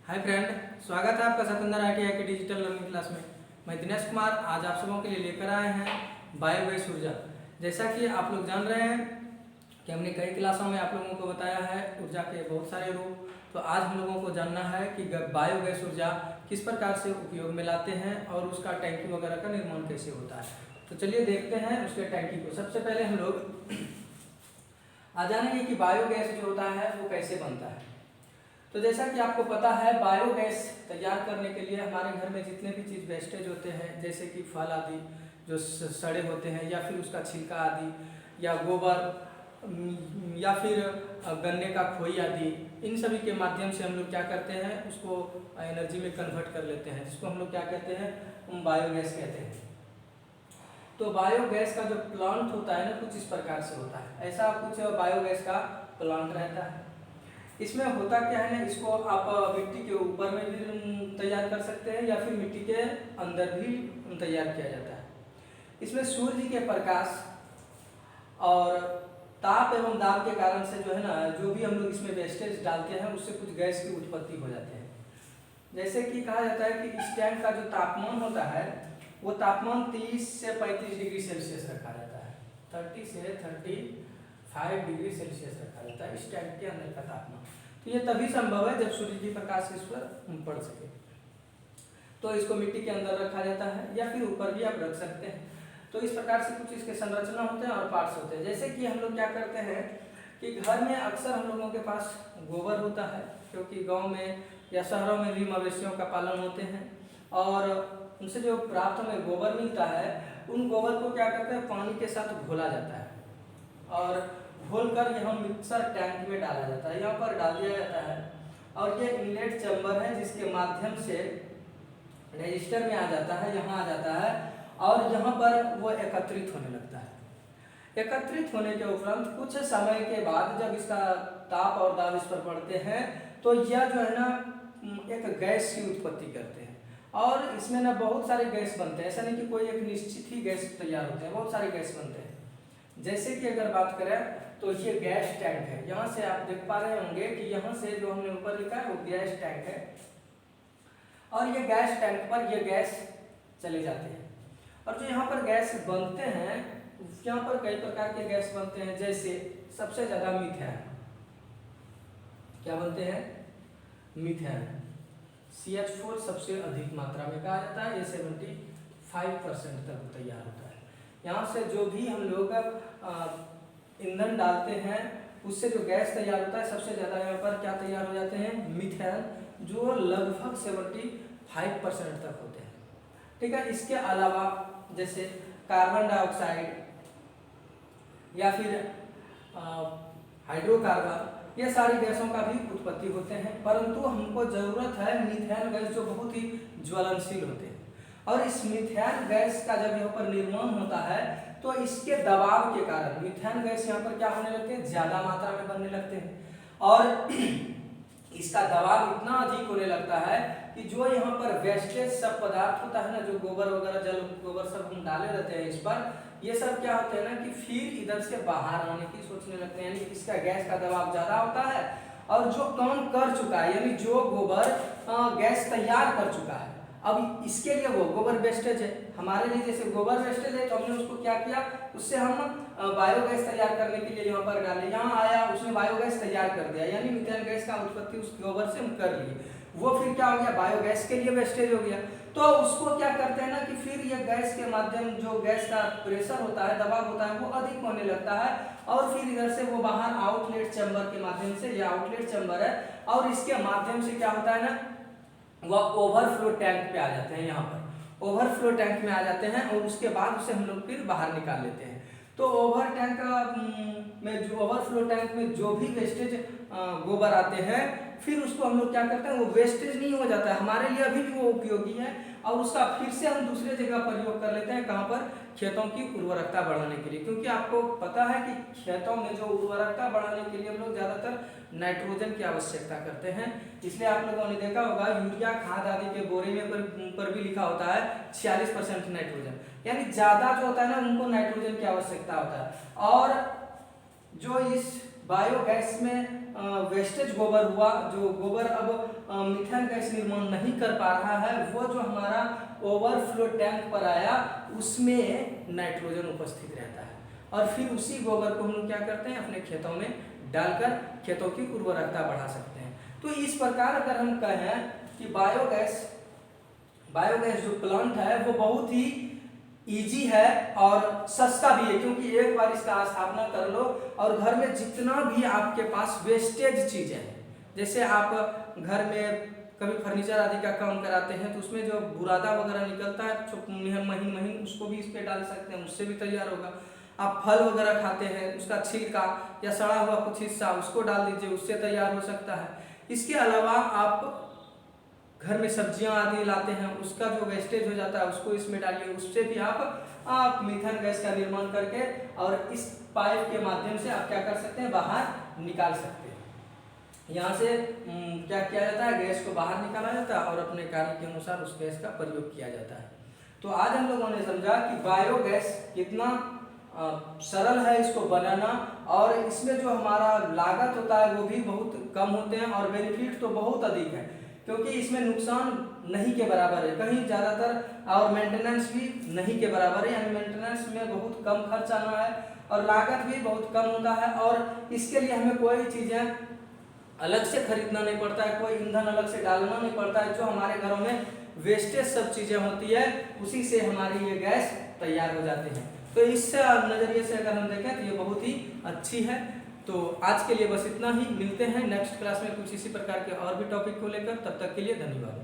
Hi friend, स्वागत है आपका सतेंद्र ITI के डिजिटल लर्निंग क्लास में। मैं दिनेश कुमार आज आप सबों के लिए लेकर आए हैं बायोगैस ऊर्जा। जैसा कि आप लोग जान रहे हैं कि हमने कई क्लासों में आप लोगों को बताया है ऊर्जा के बहुत सारे रूप। तो आज हम लोगों को जानना है कि बायोगैस ऊर्जा किस प्रकार से उपयोग में लाते हैं और उसका टैंकी वगैरह का निर्माण कैसे होता है। तो चलिए देखते हैं उसके टैंकी को। सबसे पहले हम लोग आ जानेंगे कि बायोगैस जो होता है वो कैसे बनता है। तो जैसा कि आपको पता है, बायोगैस तैयार करने के लिए हमारे घर में जितने भी चीज़ वेस्टेज होते हैं, जैसे कि फल आदि जो सड़े होते हैं या फिर उसका छिलका आदि या गोबर या फिर गन्ने का खोई आदि, इन सभी के माध्यम से हम लोग क्या करते हैं, उसको एनर्जी में कन्वर्ट कर लेते हैं, जिसको हम लोग क्या कहते हैं, बायोगैस कहते हैं। तो बायोगैस का जो प्लांट होता है ना, कुछ इस प्रकार से होता है। ऐसा कुछ बायोगैस का प्लांट रहता है। इसमें होता क्या है ना, इसको आप मिट्टी के ऊपर में भी तैयार कर सकते हैं या फिर मिट्टी के अंदर भी तैयार किया जाता है। इसमें सूर्य के प्रकाश और ताप एवं दाब के कारण से जो है ना, जो भी हम लोग इसमें वेस्टेज डालते हैं उससे कुछ गैस की उत्पत्ति हो जाती है। जैसे कि कहा जाता है कि इस टैंक का जो तापमान होता है वो तापमान 30 से 35 डिग्री सेल्सियस रखा जाता है। 30 से 35 डिग्री सेल्सियस रखा जाता है इस टैंक के अंदर का तापमान। तो ये तभी संभव है जब सूर्य की प्रकाश इस पर पड़ सके। तो इसको मिट्टी के अंदर रखा जाता है या फिर ऊपर भी आप रख सकते हैं। तो इस प्रकार से कुछ इसके संरचना होते हैं और पार्ट्स होते हैं। जैसे कि हम लोग क्या करते हैं कि घर में अक्सर हम लोगों के पास गोबर होता है, क्योंकि गाँव में या शहरों में भी मवेशियों का पालन होते हैं और उनसे जो प्राप्त हमें गोबर मिलता है, उन गोबर को क्या करते हैं, पानी के साथ घोला जाता है और घोलकर यहाँ मिक्सर टैंक में डाला जाता है। यहाँ पर डाल दिया जाता है और ये इनलेट चैम्बर है जिसके माध्यम से रजिस्टर में आ जाता है, यहाँ आ जाता है और यहाँ पर वो एकत्रित होने लगता है। एकत्रित होने के उपरांत कुछ समय के बाद जब इसका ताप और दाब इस पर पड़ते हैं तो यह जो है ना एक गैस की उत्पत्ति करते हैं। और इसमें ना बहुत सारे गैस बनते हैं, ऐसा नहीं कि कोई एक निश्चित ही गैस तैयार होते हैं, बहुत सारे गैस बनते हैं। जैसे कि अगर बात करें तो ये गैस टैंक है। यहाँ से आप देख पा रहे होंगे कि यहाँ से जो हमने ऊपर लिखा है वो गैस टैंक है और ये गैस टैंक पर ये गैस चले जाते हैं। और जो यहाँ पर गैस बनते हैं, यहाँ पर कई प्रकार के गैस बनते हैं। जैसे सबसे ज्यादा मीथेन, क्या बनते हैं, मीथेन, CH4 सबसे अधिक मात्रा में कहा जाता है। ये 75% तक तैयार होता है। यहाँ से जो भी हम लोग ईंधन डालते हैं उससे जो गैस तैयार होता है, सबसे ज़्यादा यहाँ पर क्या तैयार हो जाते हैं, मीथेन, जो लगभग 75% तक होते हैं। ठीक है। इसके अलावा जैसे कार्बन डाइऑक्साइड या फिर हाइड्रोकार्बन, ये सारी गैसों का भी उत्पत्ति होते हैं। परंतु हमको जरूरत है मीथेन गैस, जो बहुत ही ज्वलनशील होते हैं। और इस मीथेन गैस का जब यहाँ पर निर्माण होता है तो इसके दबाव के कारण मीथेन गैस यहाँ पर क्या होने लगते हैं, ज्यादा मात्रा में बनने लगते हैं और इसका दबाव इतना अधिक होने लगता है कि जो यहाँ पर वेस्टेज सब पदार्थ होता है ना, जो गोबर वगैरह, जल गोबर सब हम डाले रहते हैं इस पर, ये सब क्या होते हैं ना कि फिर इधर से बाहर आने की सोचने लगते हैं। यानी इसका गैस का दबाव ज्यादा होता है और जो काम कर चुका है, यानी जो गोबर गैस तैयार कर चुका है, अब इसके लिए वो गोबर वेस्टेज है हमारे लिए, जैसे गोबर वेस्टेज है तो हमने उसको क्या किया, उससे हम बायोगैस तैयार करने के लिए यहाँ पर डाले, यहाँ आया उसने बायोगैस तैयार कर दिया, यानी मीथेन गैस का उत्पत्ति उस गोबर से हम कर लिए। वो फिर क्या हो गया, बायोगैस के लिए वेस्टेज हो गया। तो उसको क्या करते हैं ना कि फिर ये गैस के माध्यम, जो गैस का प्रेशर होता है, दबाव होता है, वो अधिक होने लगता है और फिर इधर से वो बाहर आउटलेट चैम्बर के माध्यम से, ये आउटलेट चैम्बर है और इसके माध्यम से क्या होता है ना, वह ओवरफ्लो टैंक पे आ जाते हैं। यहाँ पर ओवरफ्लो टैंक में आ जाते हैं और उसके बाद उसे हम लोग फिर बाहर निकाल लेते हैं। तो ओवरफ्लो टैंक में जो भी वेस्टेज गोबर आते हैं, फिर उसको हम लोग क्या करते हैं, वो वेस्टेज नहीं हो जाता है, हमारे लिए अभी भी वो उपयोगी है और उसका फिर से हम दूसरे जगह प्रयोग कर लेते हैं। कहाँ पर, खेतों की उर्वरकता बढ़ाने के लिए, क्योंकि आपको पता है कि खेतों में जो उर्वरकता बढ़ाने के लिए हम लोग ज्यादातर नाइट्रोजन की आवश्यकता करते हैं। इसलिए आप लोगों ने देखा होगा यूरिया खाद आदि के बोरे में पर भी लिखा होता है 46% नाइट्रोजन, यानी ज्यादा जो होता है ना उनको नाइट्रोजन की आवश्यकता होता है। और जो इस बायोगैस में वेस्टेज गोबर हुआ, जो गोबर अब मीथेन गैस निर्माण नहीं कर पा रहा है, वो जो हमारा ओवरफ्लो टैंक पर आया उसमें नाइट्रोजन उपस्थित रहता है और फिर उसी गोबर को हम लोग क्या करते हैं अपने खेतों में डालकर खेतों की उर्वरकता बढ़ा सकते हैं। तो इस प्रकार अगर हम कहें कि बायोगैस जो प्लांट है वो बहुत ही इजी है और सस्ता भी है, क्योंकि एक बार इसका स्थापना कर लो और घर में जितना भी आपके पास वेस्टेज चीजें हैं, जैसे आप घर में कभी फर्नीचर आदि का काम कराते हैं तो उसमें जो बुरादा वगैरह निकलता है महीन उसको भी इस पे डाल सकते हैं, उससे भी तैयार होगा। आप फल वगैरह खाते हैं उसका छिलका या सड़ा हुआ कुछ हिस्सा उसको डाल दीजिए, उससे तैयार हो सकता है। इसके अलावा आप घर में सब्जियां आदि लाते हैं उसका जो वेस्टेज हो जाता है उसको इसमें डालिए, उससे भी आप मीथेन गैस का निर्माण करके और इस पाइप के माध्यम से आप क्या कर सकते हैं बाहर निकाल सकते हैं। यहाँ से क्या किया जाता है गैस को बाहर निकाला जाता है और अपने कार्य के अनुसार उस गैस का प्रयोग किया जाता है। तो आज हम लोगों ने समझा कि बायोगैस कितना सरल है इसको बनाना और इसमें जो हमारा लागत होता है वो भी बहुत कम होते हैं और बेनिफिट तो बहुत अधिक है, क्योंकि इसमें नुकसान नहीं के बराबर है कहीं ज़्यादातर और मेंटेनेंस भी नहीं के बराबर है, यानी मेंटेनेंस में बहुत कम खर्च आना है और लागत भी बहुत कम होता है और इसके लिए हमें कोई चीज़ें अलग से खरीदना नहीं पड़ता है, कोई ईंधन अलग से डालना नहीं पड़ता है। जो हमारे घरों में वेस्टेज सब चीज़ें होती है उसी से हमारी ये गैस तैयार हो जाती है। तो इस नज़रिए से अगर हम देखें तो ये बहुत ही अच्छी है। तो आज के लिए बस इतना ही, मिलते हैं नेक्स्ट क्लास में कुछ इसी प्रकार के और भी टॉपिक को लेकर, तब तक के लिए धन्यवाद।